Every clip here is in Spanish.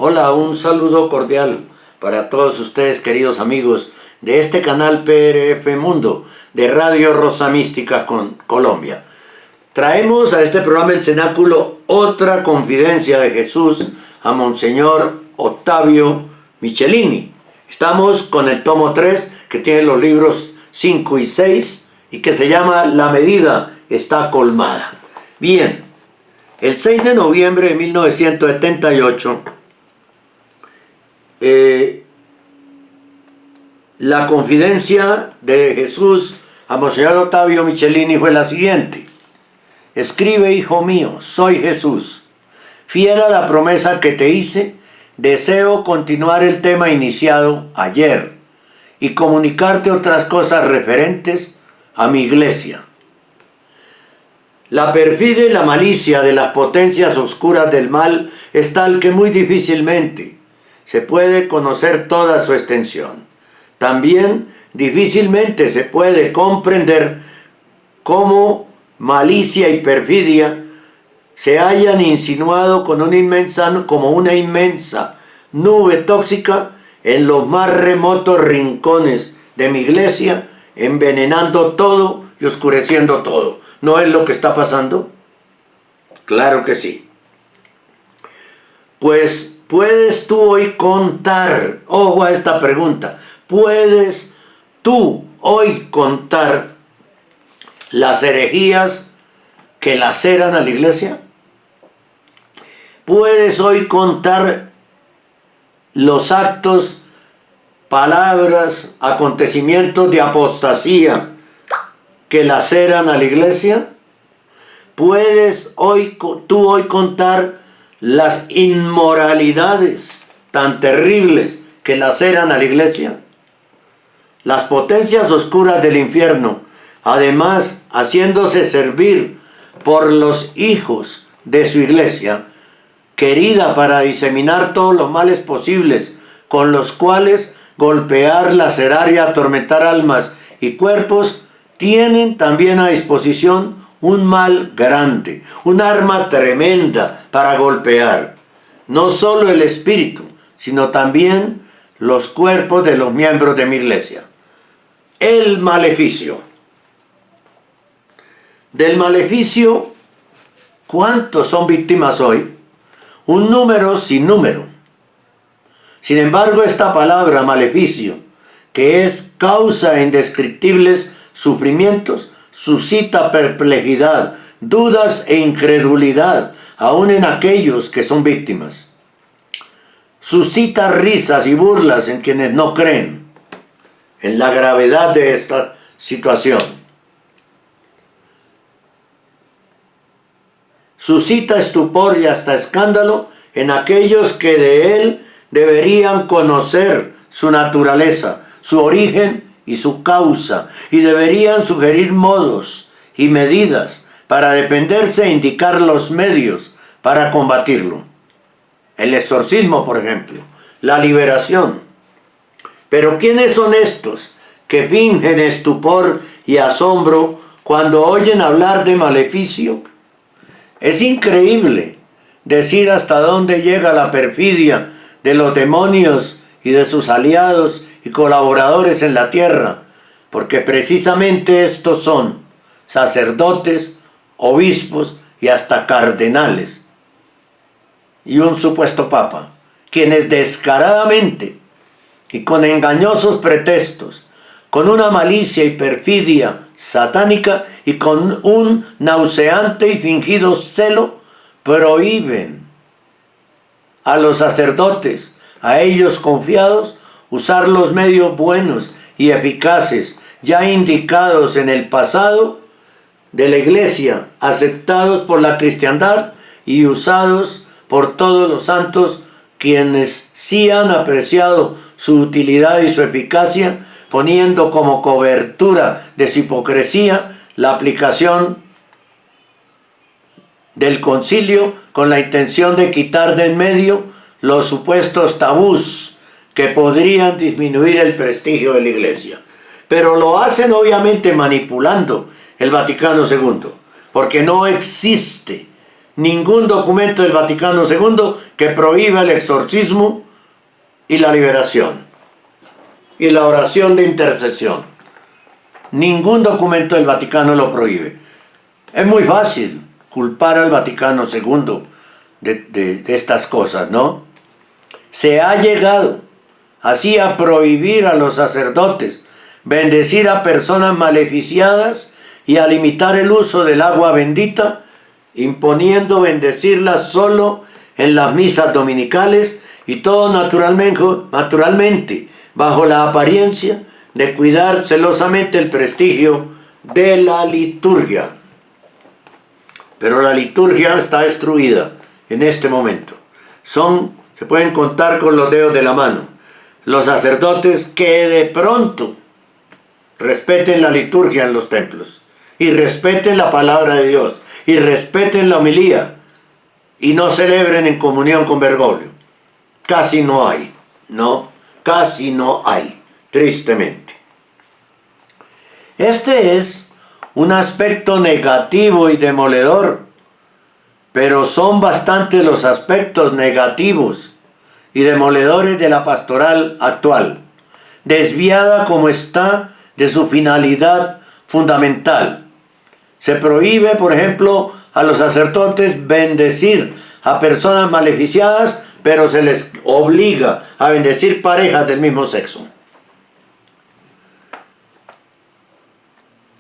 Hola, un saludo cordial para todos ustedes, queridos amigos de este canal PRF Mundo de Radio Rosa Mística con Colombia. Traemos a este programa El Cenáculo otra confidencia de Jesús a Monseñor Ottavio Michelini. Estamos con el tomo 3, que tiene los libros 5 y 6 y que se llama La medida está colmada. Bien, el 6 de noviembre de 1978, la confidencia de Jesús a Monseñor Ottavio Michelini fue la siguiente: escribe, hijo mío, soy Jesús, fiel a la promesa que te hice, deseo continuar el tema iniciado ayer y comunicarte otras cosas referentes a mi iglesia. La perfidia y la malicia de las potencias oscuras del mal es tal que muy difícilmente se puede conocer toda su extensión. También difícilmente se puede comprender cómo malicia y perfidia se hayan insinuado como una inmensa nube tóxica en los más remotos rincones de mi iglesia, envenenando todo y oscureciendo todo. ¿No es lo que está pasando? Claro que sí. Pues puedes tú hoy contar, ojo a esta pregunta, ¿puedes tú hoy contar las herejías que laceran a la iglesia? ¿Puedes hoy contar los actos, palabras, acontecimientos de apostasía que laceran a la iglesia? ¿Puedes tú hoy contar las inmoralidades tan terribles que laceran a la iglesia? Las potencias oscuras del infierno, además haciéndose servir por los hijos de su iglesia, querida para diseminar todos los males posibles, con los cuales golpear, lacerar y atormentar almas y cuerpos, tienen también a disposición un mal grande, un arma tremenda para golpear, no solo el espíritu, sino también los cuerpos de los miembros de mi iglesia. El maleficio. Del maleficio, ¿cuántos son víctimas hoy? Un número sin número. Sin embargo, esta palabra maleficio, que es causa de indescriptibles sufrimientos, suscita perplejidad, dudas e incredulidad, aún en aquellos que son víctimas. Suscita risas y burlas en quienes no creen en la gravedad de esta situación. Suscita estupor y hasta escándalo en aquellos que de él deberían conocer su naturaleza, su origen y su causa, y deberían sugerir modos y medidas para defenderse e indicar los medios para combatirlo. El exorcismo, por ejemplo, la liberación. Pero ¿quiénes son estos que fingen estupor y asombro cuando oyen hablar de maleficio? Es increíble decir hasta dónde llega la perfidia de los demonios y de sus aliados y colaboradores en la tierra, porque precisamente estos son sacerdotes, obispos y hasta cardenales, y un supuesto papa, quienes descaradamente y con engañosos pretextos, con una malicia y perfidia satánica y con un nauseante y fingido celo, prohíben a los sacerdotes, a ellos confiados, usar los medios buenos y eficaces ya indicados en el pasado de la iglesia, aceptados por la cristiandad y usados por todos los santos, quienes sí han apreciado su utilidad y su eficacia, poniendo como cobertura de su hipocresía la aplicación del concilio con la intención de quitar de en medio los supuestos tabús que podrían disminuir el prestigio de la iglesia. Pero lo hacen obviamente manipulando el Vaticano II, porque no existe ningún documento del Vaticano II que prohíba el exorcismo y la liberación y la oración de intercesión. Ningún documento del Vaticano lo prohíbe. Es muy fácil culpar al Vaticano II de estas cosas, ¿no? Se ha llegado así a prohibir a los sacerdotes bendecir a personas maleficiadas y a limitar el uso del agua bendita, imponiendo bendecirlas solo en las misas dominicales y todo naturalmente bajo la apariencia de cuidar celosamente el prestigio de la liturgia. Pero la liturgia está destruida en este momento. Se pueden contar con los dedos de la mano los sacerdotes que de pronto respeten la liturgia en los templos y respeten la palabra de Dios y respeten la homilía y no celebren en comunión con Bergoglio. Casi no hay, ¿no? Casi no hay, tristemente. Este es un aspecto negativo y demoledor, pero son bastantes los aspectos negativos y demoledores de la pastoral actual, desviada como está de su finalidad fundamental. Se prohíbe, por ejemplo, a los sacerdotes bendecir a personas maleficiadas, pero se les obliga a bendecir parejas del mismo sexo.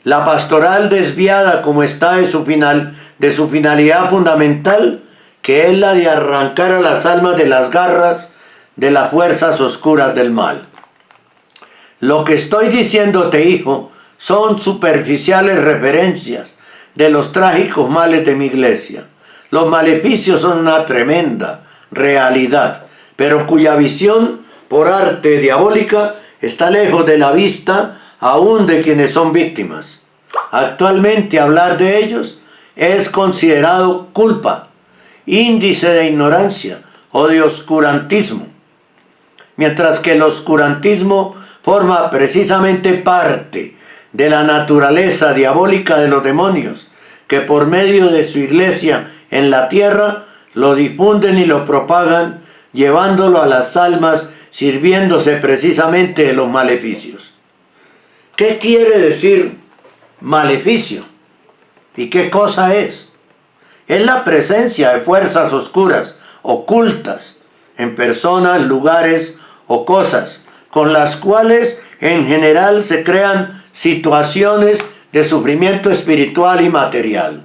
La pastoral desviada como está de su finalidad fundamental, que es la de arrancar a las almas de las garras de las fuerzas oscuras del mal. Lo que estoy diciéndote, hijo, son superficiales referencias de los trágicos males de mi iglesia. Los maleficios son una tremenda realidad, pero cuya visión por arte diabólica está lejos de la vista aún de quienes son víctimas. Actualmente hablar de ellos es considerado culpa, índice de ignorancia o de oscurantismo, mientras que el oscurantismo forma precisamente parte de la naturaleza diabólica de los demonios, que por medio de su iglesia en la tierra lo difunden y lo propagan, llevándolo a las almas, sirviéndose precisamente de los maleficios. ¿Qué quiere decir maleficio? ¿Y qué cosa es? Es la presencia de fuerzas oscuras, ocultas, en personas, lugares o cosas, con las cuales en general se crean situaciones de sufrimiento espiritual y material.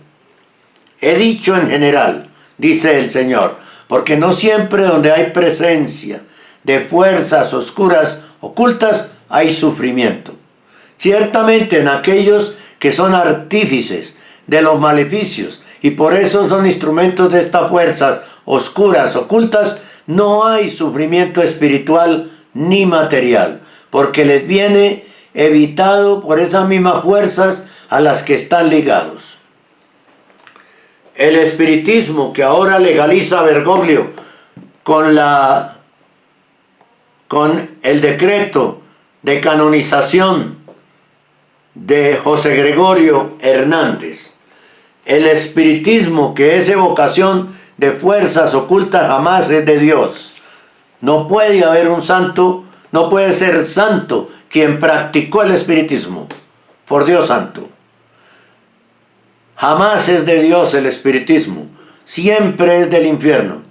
He dicho en general, dice el Señor, porque no siempre donde hay presencia de fuerzas oscuras ocultas hay sufrimiento. Ciertamente en aquellos que son artífices de los maleficios y por eso son instrumentos de estas fuerzas oscuras ocultas, no hay sufrimiento espiritual ni material, porque les viene evitado por esas mismas fuerzas a las que están ligados. El espiritismo que ahora legaliza Bergoglio con el decreto de canonización de José Gregorio Hernández, el espiritismo que es evocación de fuerzas ocultas jamás es de Dios. No puede haber un santo, no puede ser santo quien practicó el espiritismo, por Dios santo. Jamás es de Dios el espiritismo, siempre es del infierno,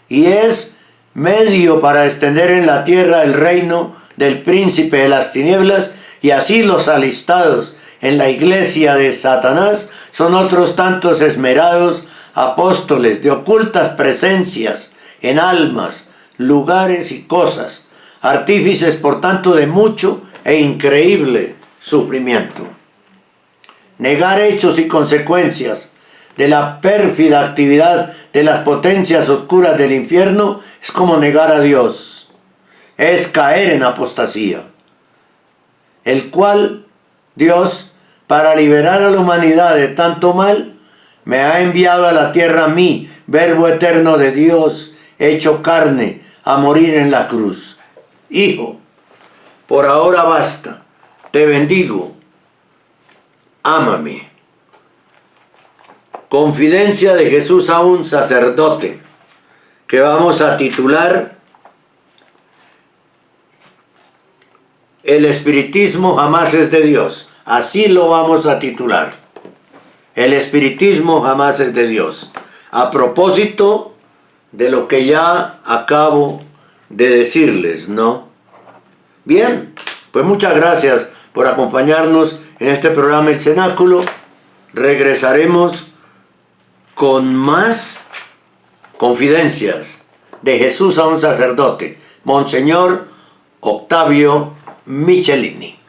y es medio para extender en la tierra el reino del príncipe de las tinieblas, y así los alistados en la iglesia de Satanás son otros tantos esmerados apóstoles de ocultas presencias en almas, lugares y cosas, artífices por tanto de mucho e increíble sufrimiento. Negar hechos y consecuencias de la pérfida actividad de las potencias oscuras del infierno es como negar a Dios, es caer en apostasía, el cual Dios, para liberar a la humanidad de tanto mal, me ha enviado a la tierra a mí, Verbo eterno de Dios, hecho carne, a morir en la cruz. Hijo, por ahora basta, te bendigo, ámame. Confidencia de Jesús a un sacerdote, que vamos a titular El espiritismo jamás es de Dios. Así lo vamos a titular. El espiritismo jamás es de Dios. A propósito de lo que ya acabo de decirles, ¿no? Bien, pues muchas gracias por acompañarnos en este programa El Cenáculo. Regresaremos con más confidencias de Jesús a un sacerdote, Monseñor Octavio Michelini.